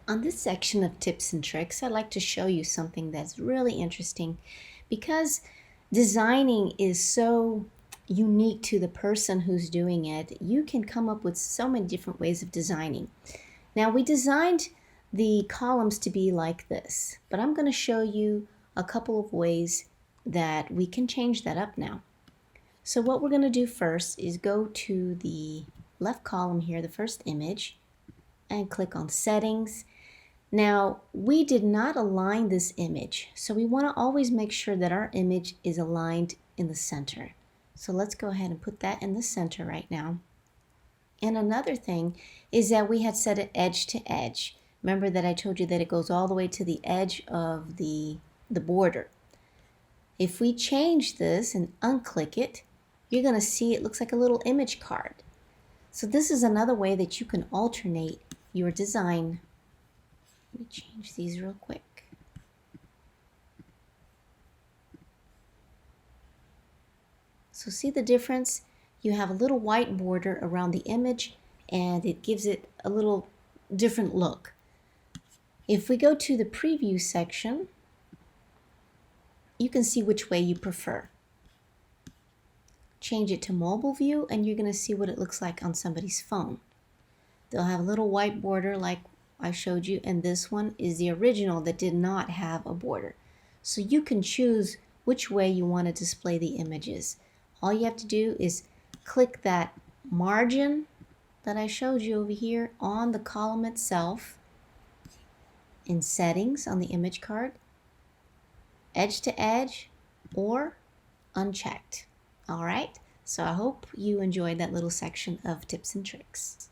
On this section of tips and tricks, I'd like to show you something that's really interesting because designing is so unique to the person who's doing it. You can come up with so many different ways of designing. Now, we designed the columns to be like this, but I'm going to show you a couple of ways that we can change that up now. So what we're going to do first is go to the left column here, the first image, and click on Settings. Now, we did not align this image, so we want to always make sure that our image is aligned in the center. So let's go ahead and put that in the center right now. And another thing is that we had set it edge to edge. Remember that I told you that it goes all the way to the edge of the border. If we change this and unclick it, you're going to see it looks like a little image card. So this is another way that you can alternate your design. Let me change these real quick. So see the difference? You have a little white border around the image and it gives it a little different look. If we go to the preview section, you can see which way you prefer. Change it to mobile view and you're going to see what it looks like on somebody's phone. They'll have a little white border like I showed you, and this one is the original that did not have a border. So you can choose which way you want to display the images. All you have to do is click that margin that I showed you over here on the column itself, in settings on the image card, edge to edge, or unchecked. All right, so I hope you enjoyed that little section of tips and tricks.